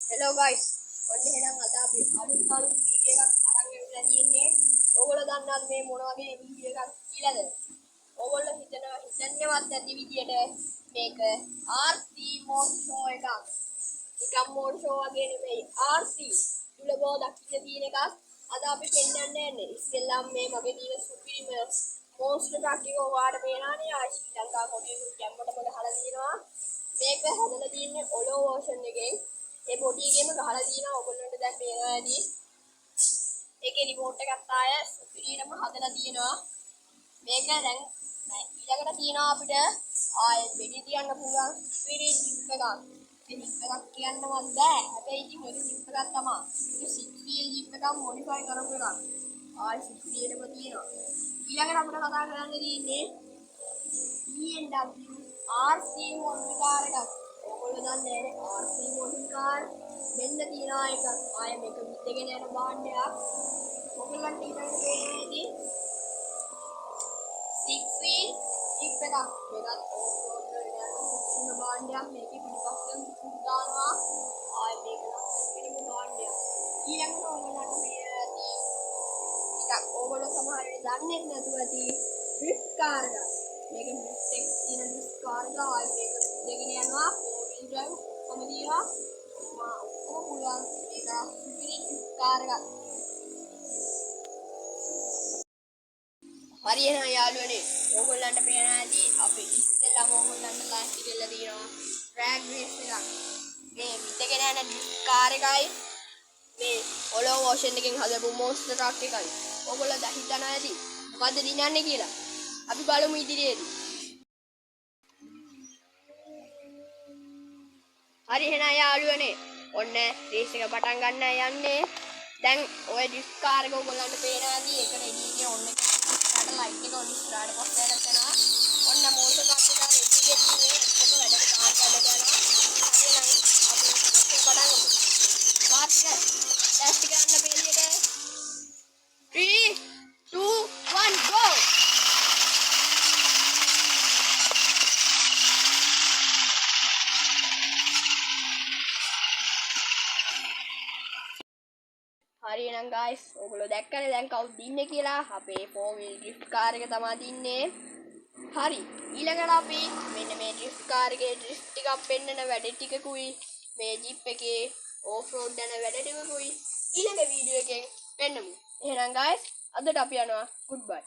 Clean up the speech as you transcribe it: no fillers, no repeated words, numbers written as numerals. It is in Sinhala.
Hello guys. ඔන්න එහෙනම් අද අපි අලුත් වීඩියෝ එකක් අරන් එන්න තියෙන්නේ. ඕගොල්ලෝ දන්නවද මේ මොන වගේ වීඩියෝ එකක් කියලාද? ඕගොල්ලෝ හිතන්නේවත් නැති විදියට මේක RC mode show එකක්. නිකම් mode show වගේ නෙමෙයි RC. තුලබෝ දක්ෂින තියෙන එකක්. අද අපි පෙන්නන්න යන්නේ. ඉස්සෙල්ලාම මේ මගේ තියෙන සුපිරිම monster truck එක ඔයාලට පේනවනේ. ශ්‍රී ලංකා කොටිය කැම්බට ගහලා තියෙනවා. මේක හදලා තියෙන්නේ ඔලෝ version එකෙන්. ඒ බොඩි එකේම ගහලා තියෙනවා ඔයගොල්ලන්ට දැන් පේනවා ඇති. ඒකේ රිමෝට් එකක් තාය සුපිරියටම හදලා තියෙනවා. මේක දැන් ඊළඟට තියෙනවා අපිට ආයෙත් බෙඩි තියන්න පුළුවන් ස්පිරිට් ජිප් එකක්. ඒ ජිප් එකක් කියන්නවත් බෑ. හැබැයි ඉතින් මේක ජිප් එකක් තමයි. ඒක 6 wheel ජිප් එකක් මොඩිෆයි කරපු එකක්. ආයෙ සුපිරියටම තියෙනවා. ඊළඟට අපිට කතා කරන්න තියෙන්නේ BMW RC model car එකක්. ඔයගොල්ලෝ දන්නේ RC model car මෙන්න තියනවා එක. ආයෙ මේක විදගෙන යන භාණ්ඩයක්. ඔයගොල්ලන්ට ඊළඟට පේන්නේ 6 wheel ජිප් එකක්. මේකත් ඕෆ් රෝඩ් වල යන සුපිරිම භාණ්ඩයක්. මේකේ පිටිපස්සෙන් කුඩු දානවා. ආයෙ මේක නම් සුපිරිම භාණ්ඩයක්. ඊළඟට ඔයගොල්ලන්ට මේ ටිකක් ඔයගොල්ලෝ සමහර වෙලේ දන්නේ නැතුව ඇති ඩ්‍රිෆ්ට් කාර් එකක්. මේක ඩ්‍රිෆ්ට් එක තියෙන ඩ්‍රිෆ්ට් කාර් එක. ආයෙ මේක විදගෙන යනවා. 4 wheel drive ඔක්කොම තියෙනවා. ඔක්කොම පුළුවන් මේක සුපිරි ඩ්‍රිෆ්ට් කාර් එකක්. හරි එහෙනම් යාළුවනේ ඕගොල්ලන්ට පේන ඇති අපි ඉස්සෙල්ලාම ඕගොල්ලන්ට ලෑස්ති කරලා තියෙනවා ට්‍රැක් රේස් එකක්. මේ විදගෙන යන ඩ්‍රිෆ්ට් කාර් එකයි මේ ඔලෝ වෝෂන් එකෙන් හදපු මොන්ස්ටර් ට්‍රක් එකයි. ඕගොල්ලෝ දැන් හිතනවා ඇති මොකද්ද දිනන්නේ කියලා. අපි බලමු ඉදිරියේදී. හරි එහෙනම් යාළුවනේ ඔන්න රේස් එක පටන් ගන්න යන්නේ. දැන් ඔය ඩ්‍රිෆ්ට් කාර් එක ඕගොල්ලන්ට පේනවා ඇති. ඒක රෙඩි එකේ ඔන්න ඉස්සරහට ලයිට් එක ඔන්න ඉස්සරහට පස්සට යනවා. ඔන්න මොන්ස්ටර් ට්‍රක් එක රෙඩි එකේ තියෙන්නේ ඔක්කොම වැඩට කාර් කරලා යනවා. හරි එහෙනම් අපි රේස් එක පටන් ගමු. කාර් එක ටෙස්ට් කරන්න පෙළියට 3 2 1 go. හරි එහෙනම් guys ඔයගොල්ලෝ දැක්කනේ දැන් කවුද දින්නේ කියලා. අපේ 4 wheel drift car එක තමයි දින්නේ. හරි ඊළඟට අපි මෙන්න මේ drift car එකේ drift ටිකක් පෙන්නන වැඩ ටිකකුයි මේ jeep එකේ off road යන වැඩ ටිකකුයි ඊළඟ වීඩියෝ එකෙන් පෙන්නමු. එහෙනම් guys අදට අපි යනවා goodbye.